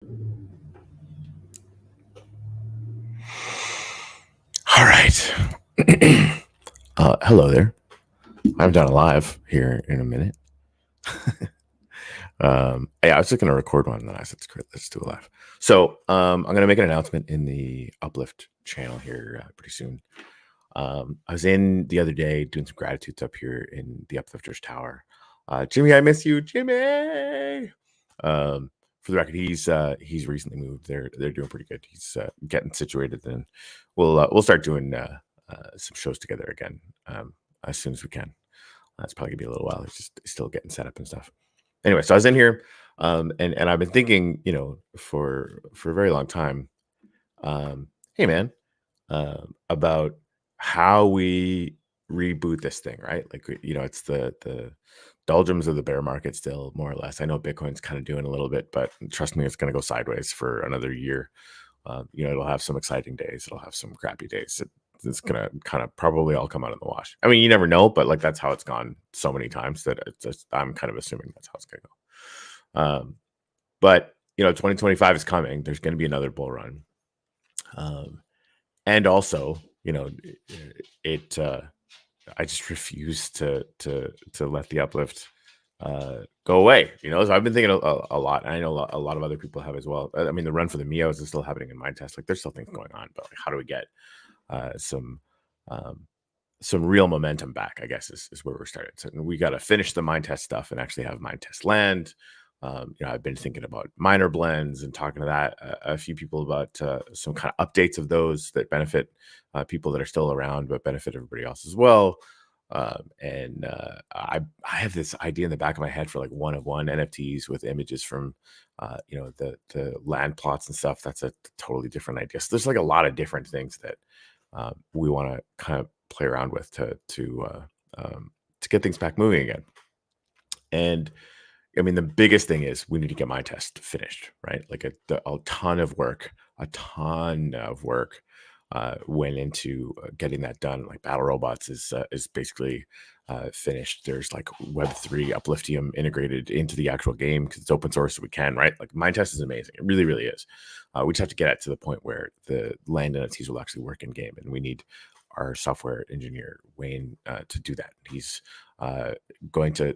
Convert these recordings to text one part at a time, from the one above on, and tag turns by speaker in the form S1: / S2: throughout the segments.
S1: All right. Hello there. I've done a live here in a minute. Yeah, I was just going to record one, and then I said, let's do a live. So I'm going to make an announcement in the Uplift channel here pretty soon. I was in the other day doing some gratitudes up here in the Uplifters Tower. Jimmy, I miss you, Jimmy. For the record, he's recently moved. They're doing pretty good. He's getting situated. Then we'll start doing some shows together again as soon as we can. That's probably gonna be a little while. It's just still getting set up and stuff. Anyway, so I was in here, and I've been thinking, for a very long time. Hey man, about how we reboot this thing, right? Like, it's the doldrums of the bear market still, more or less. I know Bitcoin's kind of doing a little bit, but trust me, it's going to go sideways for another year. It'll have some exciting days. It'll have some crappy days. It's going to kind of probably all come out in the wash. I mean, you never know, but like that's how it's gone so many times that I'm kind of assuming that's how it's going to go. But 2025 is coming. There's going to be another bull run. And also, I just refuse to let the uplift go away. So I've been thinking a lot. And I know a lot of other people have as well. I mean, the run for the Mios is still happening in Minetest. Like, there's still things going on, but like, how do we get some real momentum back? I guess is where we're started. So we got to finish the Minetest stuff and actually have Minetest land. I've been thinking about miner blends and talking to a few people about some kind of updates of those that benefit people that are still around, but benefit everybody else as well. I have this idea in the back of my head for like one-of-one NFTs with images from, the land plots and stuff. That's a totally different idea. So there's like a lot of different things that we want to kind of play around with to get things back moving again. And I mean, the biggest thing is we need to get Minetest finished, right? Like a ton of work went into getting that done. Like Battle Robots is basically finished. There's like Web3 Upliftium integrated into the actual game because it's open source, so we can, right? Like Minetest is amazing. It really, really is. We just have to get it to the point where the land NFTs will actually work in game, and we need our software engineer Wayne to do that. He's going to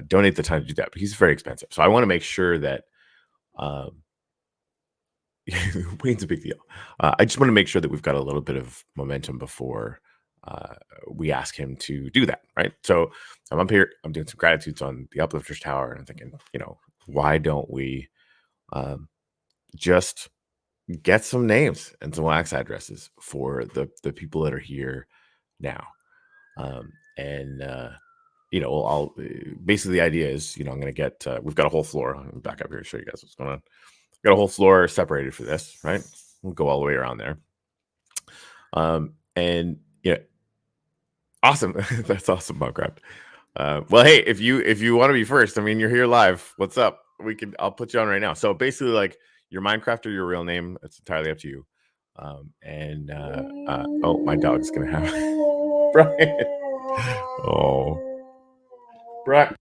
S1: donate the time to do that, but he's very expensive. So I want to make sure that Wayne's a big deal. I just want to make sure that we've got a little bit of momentum before we ask him to do that, right? So I'm up here, I'm doing some gratitudes on the Uplifters Tower, and I'm thinking, why don't we just get some names and some wax addresses for the people that are here now? I'll basically the idea is, I'm going to get, we've got a whole floor. I'll back up here to show you guys what's going on. Got a whole floor separated for this, right? We'll go all the way around there. Awesome. That's awesome, Bunkcraft. Well, hey, if you want to be first, I mean, you're here live. What's up? I'll put you on right now. So basically, like, your Minecraft or your real name, it's entirely up to you. Oh, my dog's gonna have Brian. Oh, Brian.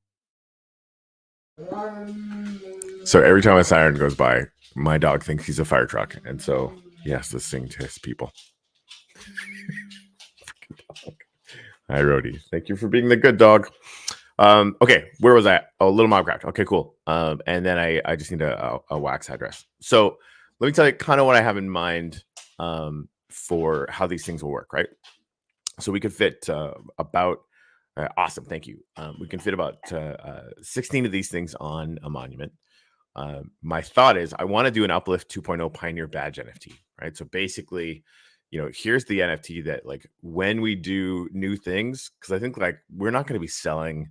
S1: So every time a siren goes by, my dog thinks he's a fire truck, and so he has to sing to his people. Hi, Rhodey. Thank you for being the good dog. Okay, where was I? Oh, Little Minecraft. Okay, cool. And then I just need a wax address. So let me tell you kind of what I have in mind for how these things will work, right? So we could fit about awesome. Thank you. We can fit about 16 of these things on a monument. My thought is I want to do an Uplift 2.0 Pioneer Badge NFT, right? So basically, here's the NFT that, like, when we do new things, because I think like we're not going to be selling,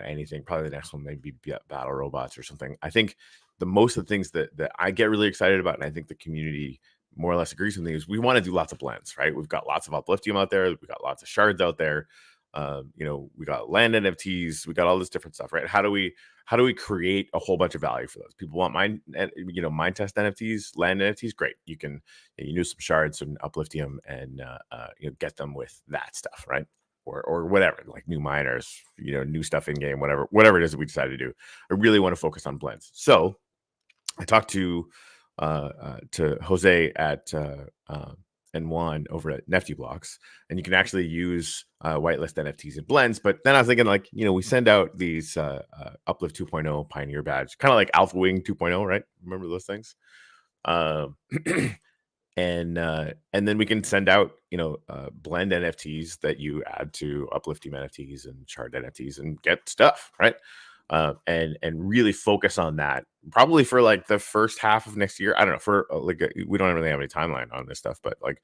S1: anything. Probably the next one maybe be Battle Robots or something. I think the most of the things that I get really excited about, and I think the community more or less agrees with me, is we want to do lots of blends, right? We've got lots of Upliftium out there. We've got lots of shards out there. We got land NFTs. We got all this different stuff, right? How do we create a whole bunch of value for those people? Want Minetest NFTs, land NFTs? Great. You can use some shards and Upliftium and get them with that stuff, right? Or whatever, like new miners, new stuff in game, whatever it is that we decide to do. I really want to focus on blends. So I talked to Jose at and Juan over at Nifty Blocks, and you can actually use whitelist NFTs and blends. But then I was thinking, like, we send out these Uplift 2.0 Pioneer Badge, kind of like Alpha Wing 2.0, right? Remember those things? Um, and then we can send out blend NFTs that you add to Upliftium NFTs and shard NFTs and get stuff, right? And really focus on that probably for like the first half of next year. I don't know, for we don't really have any timeline on this stuff, but like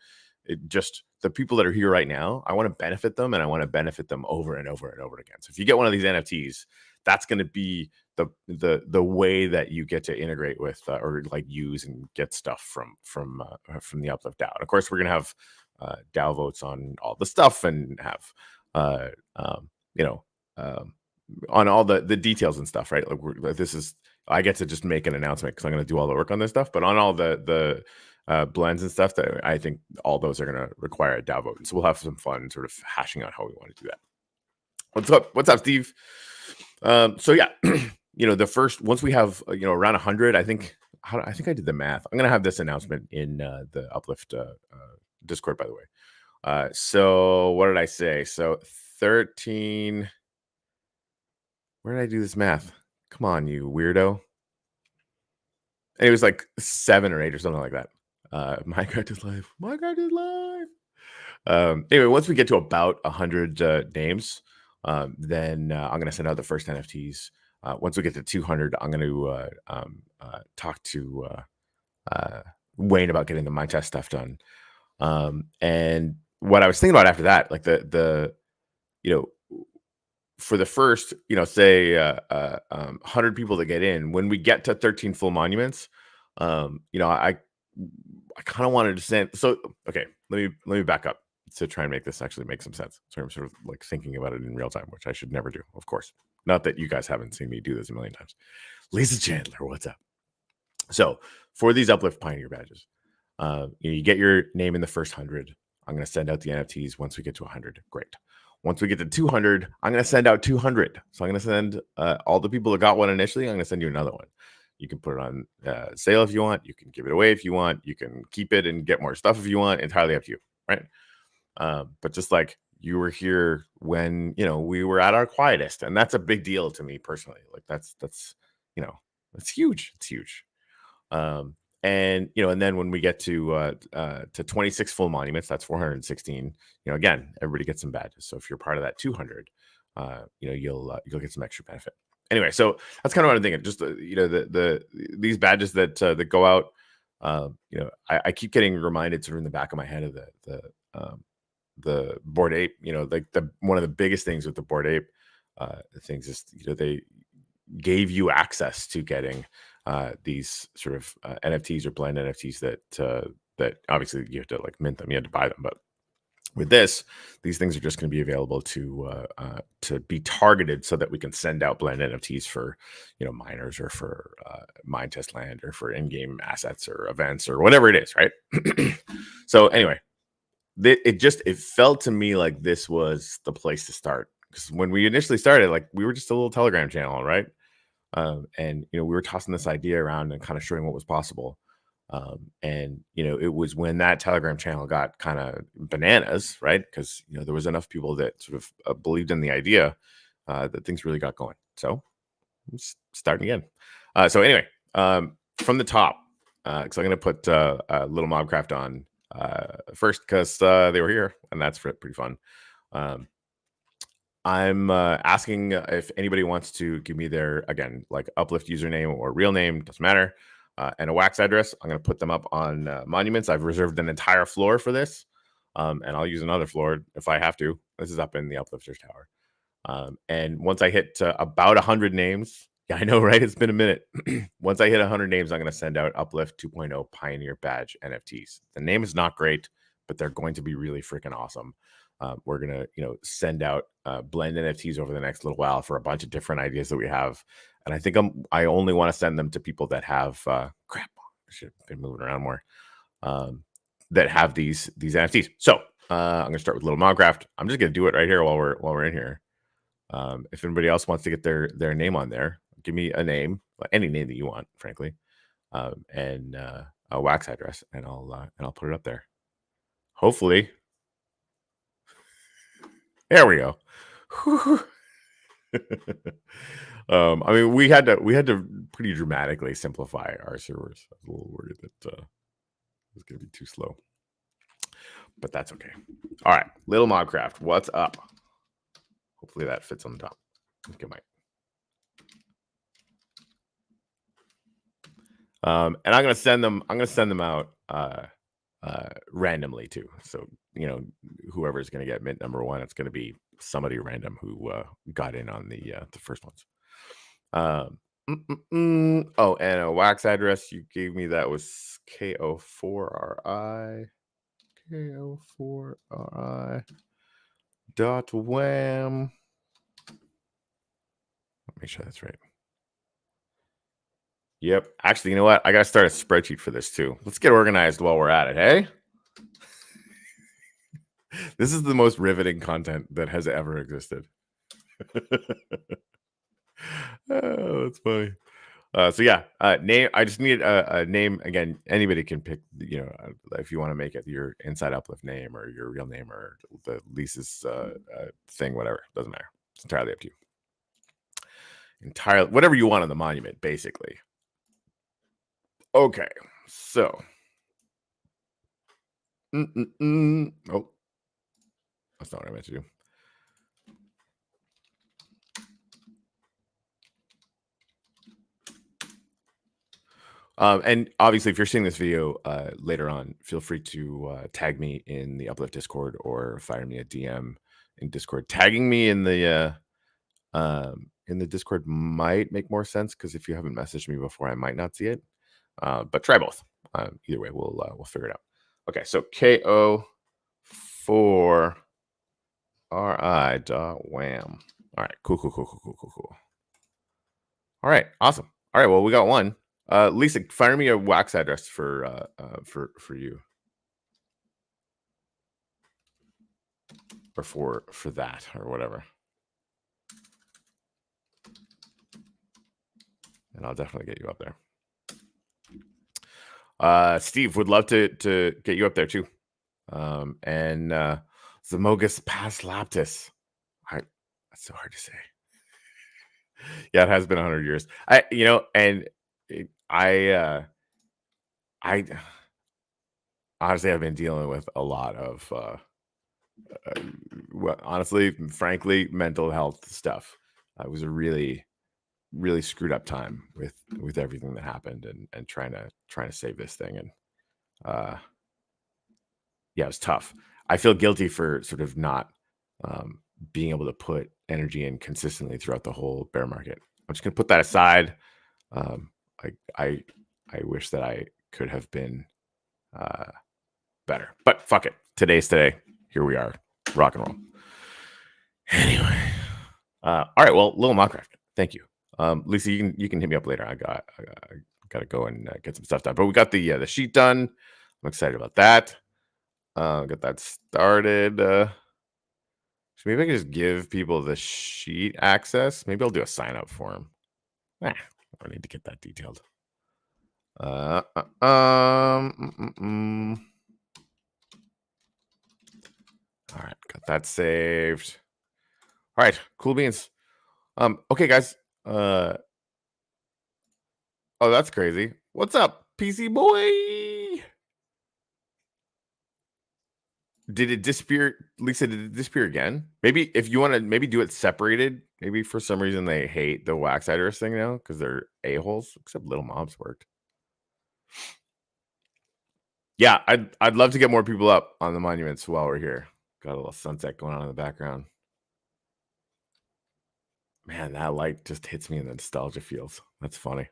S1: just the people that are here right now, I want to benefit them, and I want to benefit them over and over and over again. So if you get one of these NFTs, that's going to be the way that you get to integrate with or like use and get stuff from the Uplift DAO. And of course, we're gonna have DAO votes on all the stuff and have on all the details and stuff, right? Like I get to just make an announcement because I'm going to do all the work on this stuff. But on all the blends and stuff, that I think all those are going to require a DAO vote. And so we'll have some fun sort of hashing out how we want to do that. What's up, Steve? So yeah, the first, once we have around 100, I think I did the math. I'm gonna have this announcement in the Uplift Discord, by the way. So what did I say? So 13. Where did I do this math? Come on, you weirdo. And it was like 7 or 8 or something like that. Minecraft is live. Minecraft is live. Anyway, once we get to about 100 names, then I'm going to send out the first NFTs. Once we get to 200, I'm going to talk to Wayne about getting the Minetest stuff done. And what I was thinking about after that, like for the first, say 100 people that get in, when we get to 13 full monuments, I kind of wanted to send. So okay, let me back up to try and make this actually make some sense. So I'm sort of like thinking about it in real time, which I should never do, of course. Not that you guys haven't seen me do this a million times. Lisa Chandler, what's up? So for these Uplift Pioneer badges, you get your name in the first 100. I'm going to send out the NFTs once we get to 100. Great. Once we get to 200, I'm going to send out 200. So I'm going to send all the people that got one initially, I'm going to send you another one. You can put it on sale if you want. You can give it away if you want. You can keep it and get more stuff if you want. Entirely up to you, right? But just like you were here when, we were at our quietest, and that's a big deal to me personally. Like that's it's huge. It's huge. And then when we get to 26 full monuments, that's 416. Again, everybody gets some badges. So if you're part of that 200, you'll get some extra benefit. Anyway, so that's kind of what I'm thinking. Just these badges that go out. I keep getting reminded sort of in the back of my head of the Bored Ape. Like one of the biggest things with the Bored Ape things is they gave you access to getting these sort of NFTs or blend NFTs that obviously you have to like mint them, you had to buy them, but with this, these things are just going to be available to be targeted so that we can send out blend NFTs for miners or for Minetest land or for in-game assets or events or whatever it is, right? So anyway, it felt to me like this was the place to start, because when we initially started, like we were just a little Telegram channel, right? And we were tossing this idea around and kind of showing what was possible. And it was when that Telegram channel got kind of bananas, right? Because there was enough people that sort of believed in the idea that things really got going. So starting again. So anyway, from the top, because I'm going to put Little Mobcraft on first because they were here, and that's pretty fun. I'm asking if anybody wants to give me their, again, like Uplift username or real name, doesn't matter, and a wax address. I'm going to put them up on monuments. I've reserved an entire floor for this, and I'll use another floor if I have to. This is up in the Uplifters Tower. And once I hit about 100 names, yeah, I know, right? It's been a minute. Once I hit 100 names, I'm going to send out Uplift 2.0 Pioneer Badge NFTs. The name is not great, but they're going to be really freaking awesome. We're going to, send out blend NFTs over the next little while for a bunch of different ideas that we have. And I think I only want to send them to people that have, crap, I should have been moving around more, that have these NFTs. So I'm going to start with Little Minecraft. I'm just going to do it right here while we're in here. If anybody else wants to get their name on there, give me a name, any name that you want, frankly. and a wax address, and I'll put it up there. Hopefully, there we go. I mean, we had to pretty dramatically simplify our servers. I was a little worried that it was going to be too slow, but that's okay. All right, Little Mobcraft, what's up? Hopefully that fits on the top. Okay, Mike. And I'm gonna send them out randomly too. So whoever's gonna get mint number one, it's gonna be somebody random who got in on the first ones. Oh, and a wax address you gave me, that was KO4RI dot wham. Make sure that's right. Yep. Actually, you know what? I got to start a spreadsheet for this too. Let's get organized while we're at it, hey? This is the most riveting content that has ever existed. Oh, that's funny. So yeah, name. I just need a name. Again, anybody can pick. If you want to make it your Inside Uplift name or your real name or the Lisa's thing, whatever. Doesn't matter. It's entirely up to you. Entirely, whatever you want on the monument, basically. Okay, so. Oh, that's not what I meant to do. And obviously, if you're seeing this video later on, feel free to tag me in the Uplift Discord or fire me a DM in Discord. Tagging me in the Discord might make more sense, because if you haven't messaged me before, I might not see it. But try both. Either way, we'll figure it out. Okay, so KO4RI dot wham. All right, cool. All right, awesome. All right, well, we got one. Lisa, fire me a wax address for you, or for that, or whatever, and I'll definitely get you up there. Steve, would love to get you up there too. And Zamogus Past Laptis. That's so hard to say. Yeah, it has been 100 years. I honestly have been dealing with a lot of honestly, frankly, mental health stuff. It was a really screwed up time with everything that happened, and trying to save this thing. And yeah, it was tough. I feel guilty for sort of not being able to put energy in consistently throughout the whole bear market. I'm just gonna put that aside. I wish that I could have been better, but fuck it. Today's today. Here we are. Rock and roll. Anyway, all right. Well, Little Minecraft, thank you. Lisa, you can hit me up later. I got to go and get some stuff done. But we got the sheet done. I'm excited about that. Get that started. So maybe I can just give people the sheet access. Maybe I'll do a sign up form. I don't need to get that detailed. All right, got that saved. All right, cool beans. Okay, guys. Oh, that's crazy. What's up, PC boy? Did it disappear? Lisa, did it disappear again? Maybe if you want to maybe do it separated. Maybe for some reason they hate the wax address thing now because they're a-holes. Except Little Mobs worked. Yeah, I'd love to get more people up on the monuments while we're here. Got a little sunset going on in the background. Man, that light just hits me in the nostalgia feels. That's funny.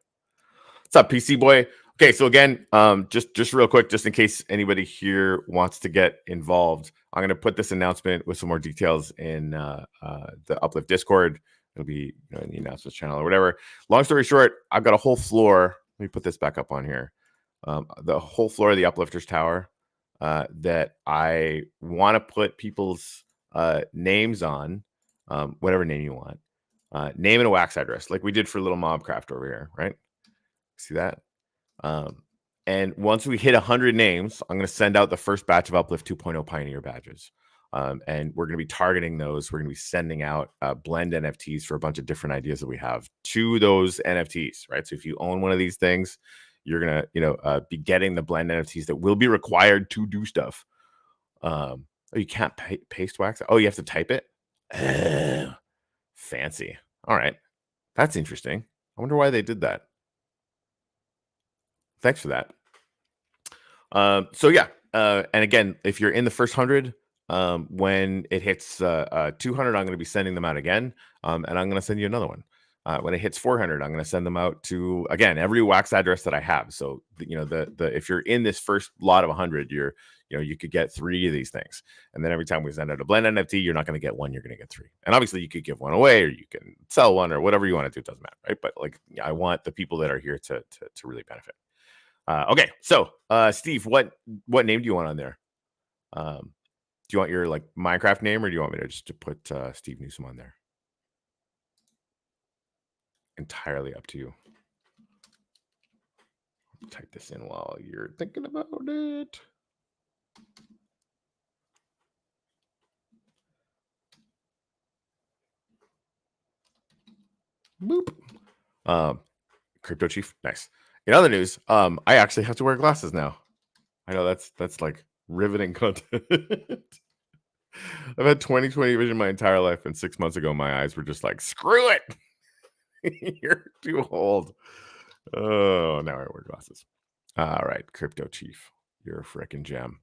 S1: What's up, PC boy? Okay, so again, just real quick, just in case anybody here wants to get involved, I'm going to put this announcement with some more details in the Uplift Discord. It'll be in the announcements channel or whatever. Long story short, I've got a whole floor. Let me put this back up on here. The whole floor of the Uplifters Tower that I want to put people's names on, whatever name you want. Name and a wax address, like we did for Little Mobcraft over here, right? See that? And once we hit 100 names, I'm going to send out the first batch of Uplift 2.0 Pioneer badges. And we're going to be targeting those. We're going to be sending out blend NFTs for a bunch of different ideas that we have to those NFTs, right? So if you own one of these things, you're going to, be getting the blend NFTs that will be required to do stuff. Oh, you can't paste wax. Oh, you have to type it. Fancy. All right. That's interesting. I wonder why they did that. Thanks for that. So yeah, and again, if you're in the first 100, when it hits 200, I'm going to be sending them out again, and I'm going to send you another one. When it hits 400, I'm going to send them out to, again, every wax address that I have. So if you're in this first lot of 100, you could get 3 of these things, and then every time we send out a blend NFT, you're not going to get 1, you're going to get 3. And obviously, you could give 1 away, or you can sell 1, or whatever you want to do. It doesn't matter, right? But like, I want the people that are here to really benefit. Okay, so Steve, what name do you want on there? Do you want your like Minecraft name, or do you want me to just put Steve Newsom on there? Entirely up to you. Type this in while you're thinking about it. Boop. Crypto Chief, nice. In other news, I actually have to wear glasses now. I know that's like riveting content. I've had 20/20 vision my entire life, and 6 months ago, my eyes were just like, screw it. You're too old. Oh, now I wear glasses. All right, Crypto Chief, you're a freaking gem.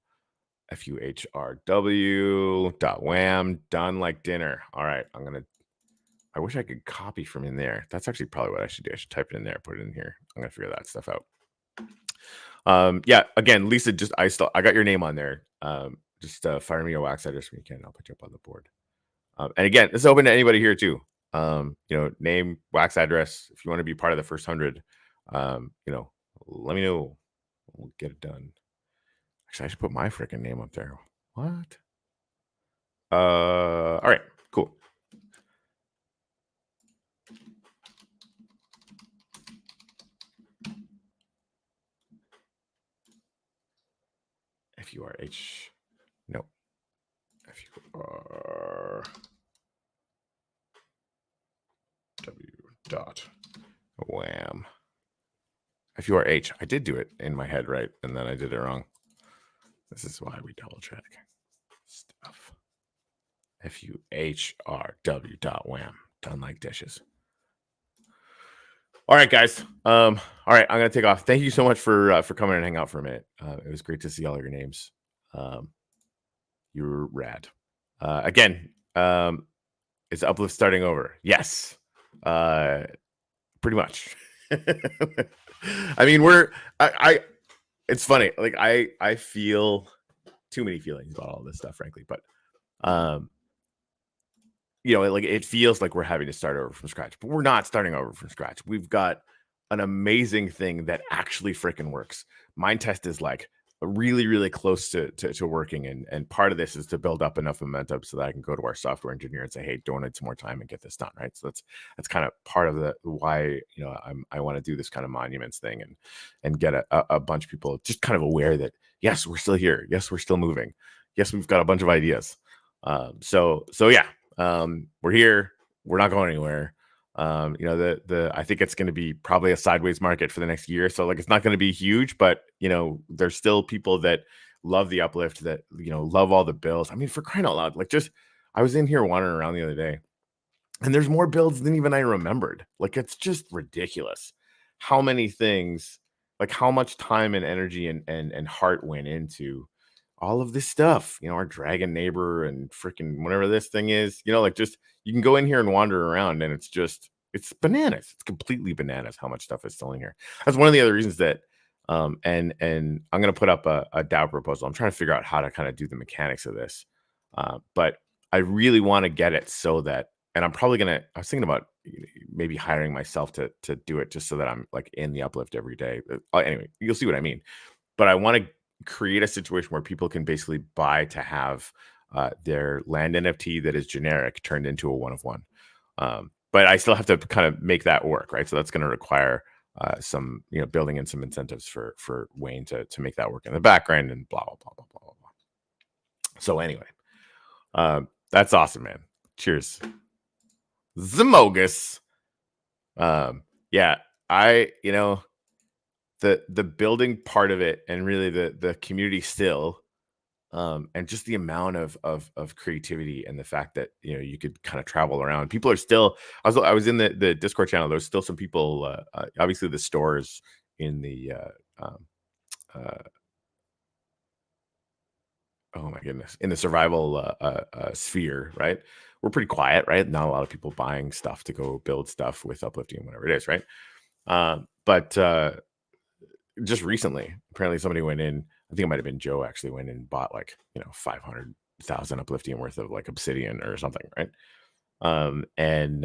S1: FUHRW.wham, done like dinner. All right, I wish I could copy from in there. That's actually probably what I should do. I should type it in there, put it in here. I'm gonna figure that stuff out. Yeah, again, Lisa, I got your name on there. Just fire me a wax address when you can. I'll put you up on the board. And again, this is open to anybody here too. Name, wax address. If you want to be part of the first 100, let me know. We'll get it done. Actually, I should put my freaking name up there. What? All right, cool. FURH. No. FURW dot wham. FURH. I did do it in my head right, and then I did it wrong. This is why we double check stuff. FUHRW dot wham. Done like dishes. All right, guys. All right, I'm gonna take off. Thank you so much for coming and hang out for a minute. It was great to see all your names. You're rad. Again, is Uplift starting over? Yes. Pretty much. I mean, it's funny. Like I feel too many feelings about all this stuff, frankly, but like it feels like we're having to start over from scratch, but we're not starting over from scratch. We've got an amazing thing that actually freaking works. Minetest is like really, really close to working, and part of this is to build up enough momentum so that I can go to our software engineer and say, hey, donate some more time and get this done, right? So that's kind of part of the why I want to do this kind of monuments thing and get a bunch of people just kind of aware that yes, we're still here, yes, we're still moving, yes, we've got a bunch of ideas. So yeah. We're here. We're not going anywhere. I think it's going to be probably a sideways market for the next year. So like, it's not going to be huge, but there's still people that love the Uplift, that love all the builds. I mean, for crying out loud, like I was in here wandering around the other day, and there's more builds than even I remembered. Like, it's just ridiculous how many things, like how much time and energy and heart went into all of this stuff, our dragon neighbor and freaking whatever this thing is, just you can go in here and wander around, and it's bananas. It's completely bananas how much stuff is still in here. That's one of the other reasons that, and I'm going to put up a DAO proposal. I'm trying to figure out how to kind of do the mechanics of this. But I really want to get it so that, and I was thinking about maybe hiring myself to do it just so that I'm like in the Uplift every day. Anyway, you'll see what I mean. But I want to create a situation where people can basically buy to have their land NFT that is generic turned into a 1 of 1. But I still have to kind of make that work, right? So that's going to require some, building in some incentives for Wayne to make that work in the background and blah blah blah blah blah blah. So anyway, that's awesome, man. Cheers, Zemogus. Yeah, the building part of it, and really the community still, and just the amount of creativity, and the fact that you could kind of travel around. People are still. I was in the Discord channel. There's still some people. Obviously, the stores in the oh my goodness, in the survival sphere, right? We're pretty quiet, right? Not a lot of people buying stuff to go build stuff with Upliftium, whatever it is, right? But just recently, apparently somebody went in. I think it might have been Joe actually went in and bought 500,000 Upliftium worth of obsidian or something, right? And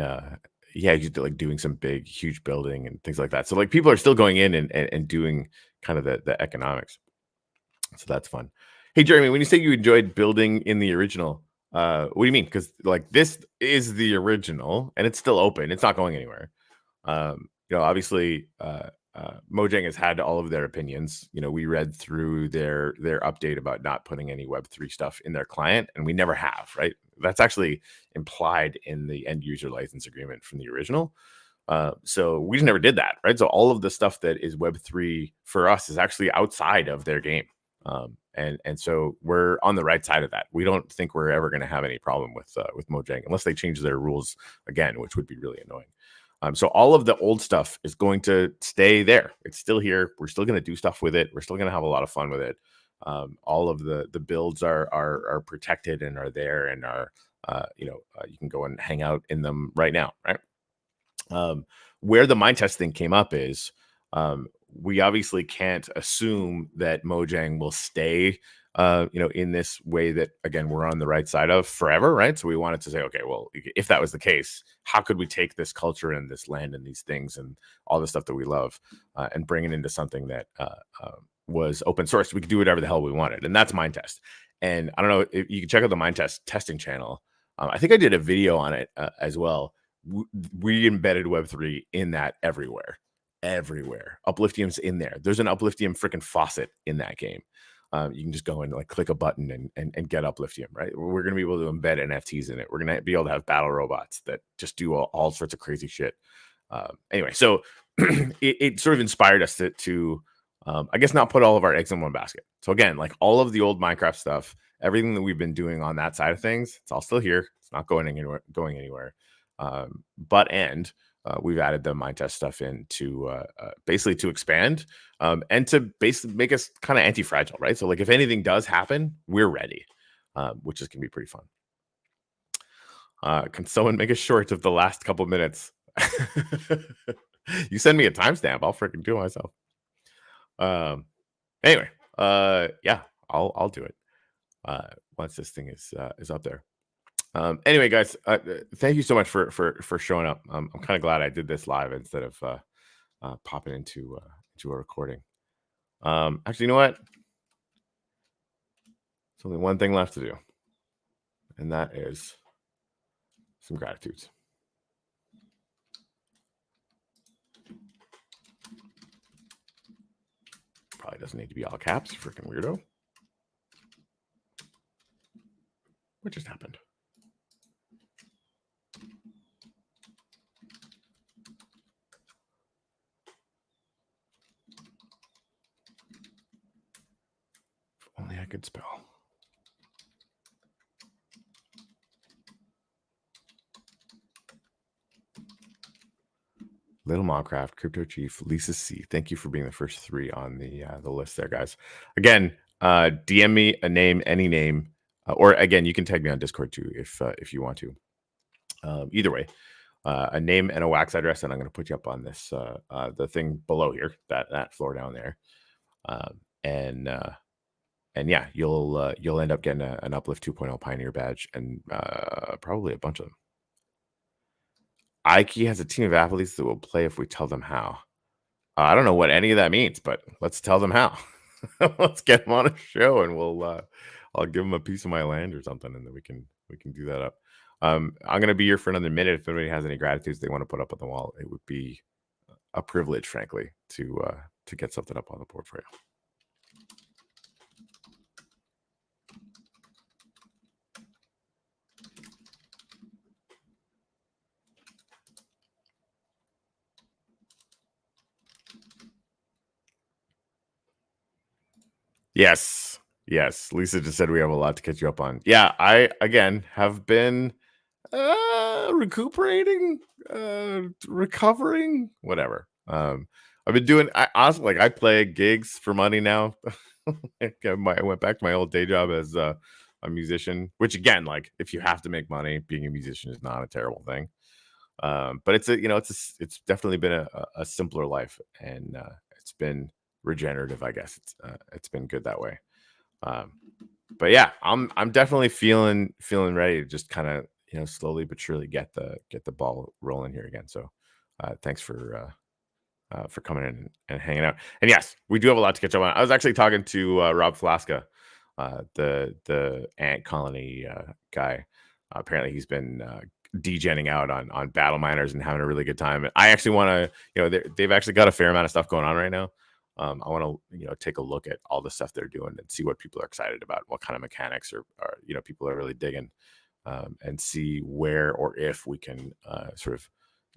S1: yeah, he's doing some big, huge building and things like that. So people are still going in and doing kind of the economics. So that's fun. Hey, Jeremy, when you say you enjoyed building in the original, what do you mean? Because this is the original and it's still open. It's not going anywhere. Obviously, Mojang has had all of their opinions. We read through their update about not putting any Web3 stuff in their client, and we never have, right? That's actually implied in the end user license agreement from the original. So we just never did that, right? So all of the stuff that is Web3 for us is actually outside of their game. And so we're on the right side of that. We don't think we're ever going to have any problem with Mojang unless they change their rules again, which would be really annoying. So all of the old stuff is going to stay there. It's still here. We're still going to do stuff with it. We're still going to have a lot of fun with it. All of the builds are protected and are there, and are you can go and hang out in them right now, right? Where the Minetest thing came up is we obviously can't assume that Mojang will stay in this way that, again, we're on the right side of forever, right? So we wanted to say, okay, well, if that was the case, how could we take this culture and this land and these things and all the stuff that we love and bring it into something that was open source? We could do whatever the hell we wanted, and that's Minetest. And I don't know if you can check out the Minetest testing channel. I think I did a video on it as well. We embedded Web3 in that everywhere. Upliftium's in there. There's an Upliftium freaking faucet in that game. You can just go and click a button and get Upliftium, right? We're going to be able to embed NFTs in it. We're going to be able to have battle robots that just do all sorts of crazy shit. Anyway, so it sort of inspired us to I guess, not put all of our eggs in one basket. So again, all of the old Minecraft stuff, everything that we've been doing on that side of things, it's all still here. It's not going anywhere. We've added the Minetest stuff in to basically to expand and to basically make us kind of anti-fragile, right? So if anything does happen, we're ready, which is going to be pretty fun. Can someone make a short of the last couple minutes? You send me a timestamp, I'll freaking do it myself. Anyway, yeah, I'll do it once this thing is up there. Anyway, guys, thank you so much for showing up. I'm kind of glad I did this live instead of popping into a recording. Actually, you know what? There's only one thing left to do, and that is some gratitudes. Probably doesn't need to be all caps, freaking weirdo. What just happened? If only I could spell. Little Minecraft, Crypto Chief, Lisa C. Thank you for being the first 3 on the list there, guys. Again, DM me a name, any name, or again, you can tag me on Discord too if you want to. Either way, a name and a wax address, and I'm going to put you up on this the thing below here, that floor down there, and yeah, you'll end up getting an Uplift 2.0 Pioneer Badge and probably a bunch of them. Ike has a team of athletes that will play if we tell them how. I don't know what any of that means, but let's tell them how. Let's get them on a show, and I'll give them a piece of my land or something, and then we can do that up. I'm gonna be here for another minute. If anybody has any gratitudes they want to put up on the wall, it would be a privilege, frankly, to get something up on the board for you. Yes. Yes. Lisa just said we have a lot to catch you up on. Yeah, I again have been recuperating, recovering, whatever. I've been doing I honestly like I play gigs for money now. I went back to my old day job as a musician, which again, like if you have to make money, being a musician is not a terrible thing. But it's a it's definitely been a simpler life, and it's been regenerative, I guess. It's been good that way. Um, but yeah, I'm definitely feeling ready to just kind of slowly but surely get the ball rolling here again. So thanks for coming in and hanging out. And yes, we do have a lot to catch up on. I was actually talking to Rob Flaska, the ant colony guy. Apparently, he's been degenning out on battle miners and having a really good time. And I actually want to, they've actually got a fair amount of stuff going on right now. I want to, take a look at all the stuff they're doing and see what people are excited about, what kind of mechanics are people are really digging, and see where or if we can sort of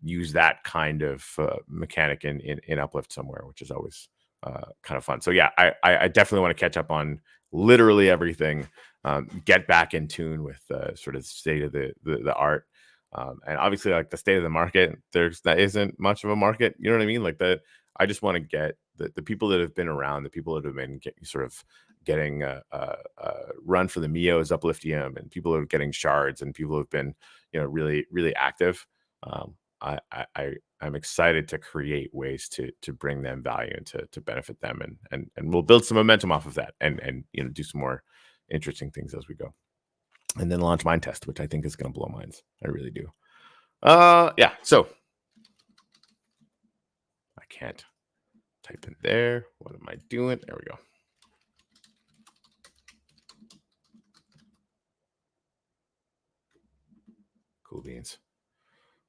S1: use that kind of mechanic in Uplift somewhere, which is always kind of fun. So yeah, I definitely want to catch up on literally everything, get back in tune with sort of the state of the art. And obviously, like the state of the market, that isn't much of a market. You know what I mean? Like I just want to get the people that have been around, the people that have been getting run for the Mios, Upliftium, and people who are getting shards, and people who have been really really active. I'm excited to create ways to bring them value and to benefit them, and we'll build some momentum off of that, and do some more interesting things as we go, and then launch Minetest, which I think is going to blow minds. I really do. Yeah. So I can't type in there. What am I doing? There we go. Cool beans.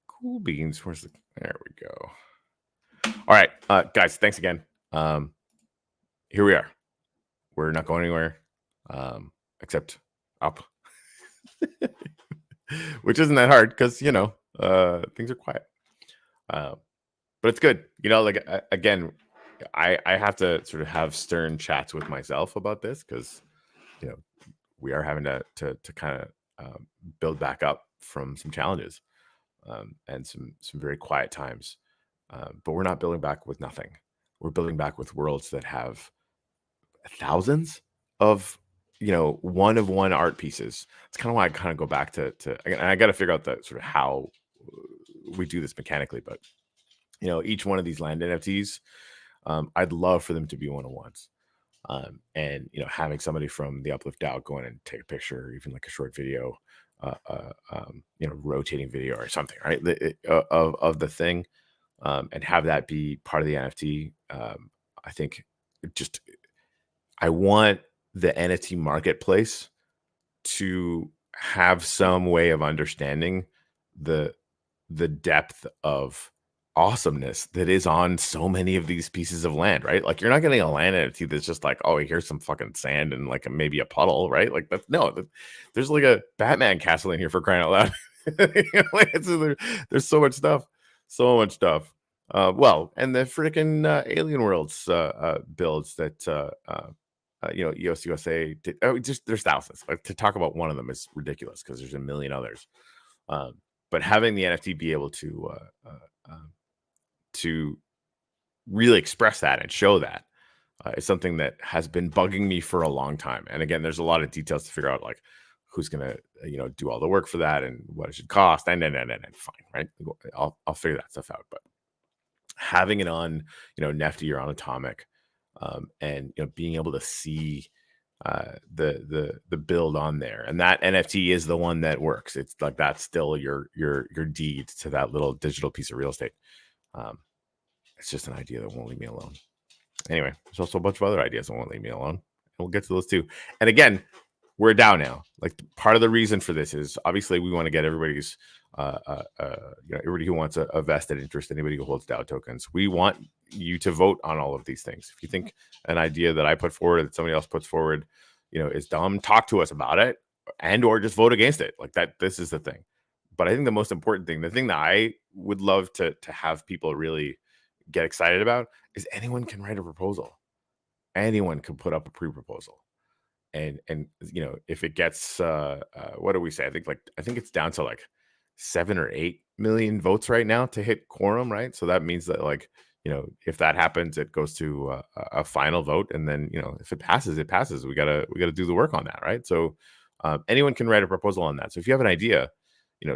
S1: Cool beans. Where's there we go. All right, guys, thanks again. Here we are. We're not going anywhere, except up, which isn't that hard because things are quiet. But it's good. Again, I have to sort of have stern chats with myself about this because we are having to kind of build back up from some challenges, and some very quiet times. But we're not building back with nothing. We're building back with worlds that have thousands of one of one art pieces. It's kind of why I kind of go back to and I got to figure out the sort of how we do this mechanically. But each one of these land NFTs, I'd love for them to be one-on-ones. And having somebody from the Uplift DAO go in and take a picture, or even like a short video, rotating video or something, right? Of the thing, and have that be part of the NFT. I think I want the NFT marketplace to have some way of understanding the depth of awesomeness that is on so many of these pieces of land, right? Like you're not getting a land NFT that's just like, oh, here's some fucking sand and like maybe a puddle, right? Like there's like a Batman castle in here for crying out loud. There's so much stuff. Well, and the freaking Alien Worlds builds that EOS USA did. There's thousands. Like, to talk about one of them is ridiculous because there's a million others. But having the NFT be able to really express that and show that is something that has been bugging me for a long time. And again, there's a lot of details to figure out, like who's gonna do all the work for that and what it should cost, and fine, right? I'll figure that stuff out. But having it on Nefty or on Atomic, and being able to see the build on there, and that NFT is the one that works. It's like that's still your deed to that little digital piece of real estate. It's just an idea that won't leave me alone. Anyway, there's also a bunch of other ideas that won't leave me alone. We'll get to those too. And again, we're DAO now. Like part of the reason for this is obviously we want to get everybody's everybody who wants a vested interest, anybody who holds DAO tokens. We want you to vote on all of these things. If you think an idea that I put forward, that somebody else puts forward, is dumb, talk to us about it, and or just vote against it. Like that. This is the thing. But I think the most important thing, the thing that I would love to have people really get excited about, is anyone can write a proposal. Anyone can put up a pre-proposal. And if it gets what do we say? I think it's down to like 7 or 8 million votes right now to hit quorum, right? So that means that if that happens, it goes to a final vote, and then if it passes, it passes. We gotta do the work on that, right? So anyone can write a proposal on that. So if you have an idea,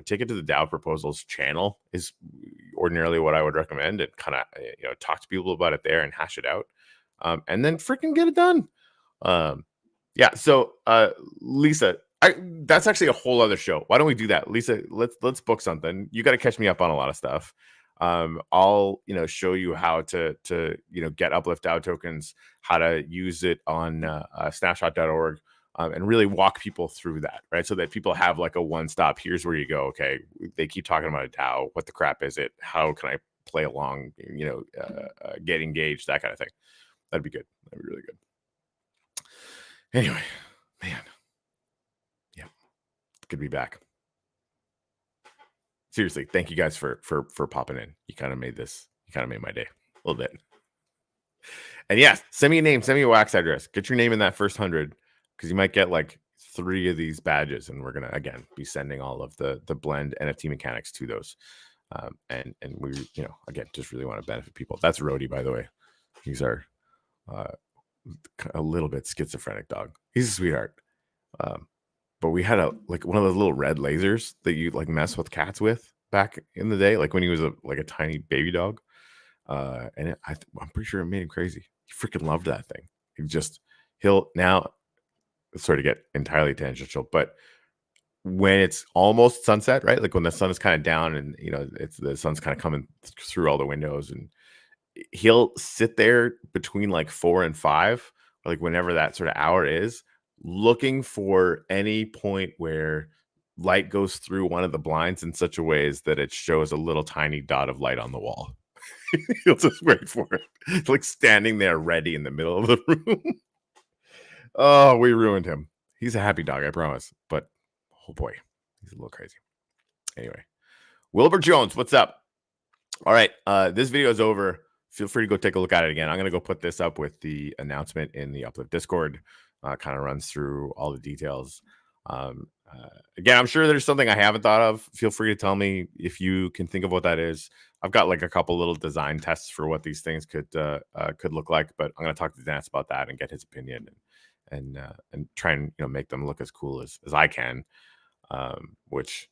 S1: take it to the DAO proposals channel is ordinarily what I would recommend, and kind of talk to people about it there and hash it out, and then freaking get it done. Yeah. So, Lisa, that's actually a whole other show. Why don't we do that, Lisa? Let's book something. You got to catch me up on a lot of stuff. I'll show you how to get Uplift DAO tokens, how to use it on snapshot.org, and really walk people through that, right? So that people have like a one-stop. Here's where you go. Okay, they keep talking about a DAO. What the crap is it? How can I play along? Get engaged, that kind of thing. That'd be good. That'd be really good. Anyway, man, yeah, good to be back. Seriously, thank you guys for popping in. You kind of made my day a little bit. And yes, send me a name, send me a wax address. Get your name in that first 100, because you might get like 3 of these badges, and we're gonna again be sending all of the blend NFT mechanics to those. And we again just really want to benefit people. That's Rody, by the way. These are a little bit schizophrenic dog. He's a sweetheart. But we had one of those little red lasers that you like mess with cats with back in the day, like when he was a tiny baby dog. And I'm pretty sure it made him crazy. He freaking loved that thing. He'll now sort of get entirely tangential, but when it's almost sunset, right? Like when the sun is kind of down and the sun's kind of coming through all the windows, and he'll sit there between like 4 and 5, or like whenever that sort of hour is, looking for any point where light goes through one of the blinds in such a way that it shows a little tiny dot of light on the wall. He'll just wait for it. It's like standing there ready in the middle of the room. Oh, we ruined him. He's a happy dog, I promise. But oh boy, he's a little crazy. Anyway, Wilbur Jones, what's up? All right, this video is over. Feel free to go take a look at it again. I'm going to go put this up with the announcement in the Uplift Discord. Kind of runs through all the details. Again, I'm sure there's something I haven't thought of. Feel free to tell me if you can think of what that is. I've got like a couple little design tests for what these things could look like, but I'm going to talk to Dennis about that and get his opinion, and try and make them look as cool as I can. Which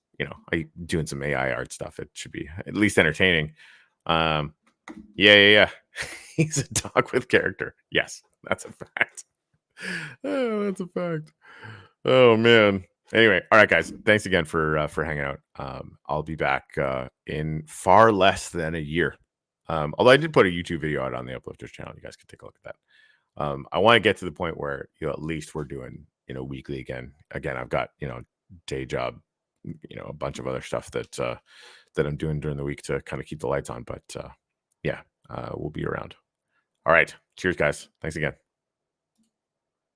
S1: I doing some AI art stuff. It should be at least entertaining. Yeah. He's a dog with character. Yes, that's a fact. Oh, that's a fact. Oh man. Anyway, all right, guys. Thanks again for hanging out. I'll be back in far less than a year. Although I did put a YouTube video out on the Uplifters channel. You guys can take a look at that. I want to get to the point where at least we're doing weekly again. Again, I've got day job, a bunch of other stuff that I'm doing during the week to kind of keep the lights on. But yeah, we'll be around. All right. Cheers, guys. Thanks again.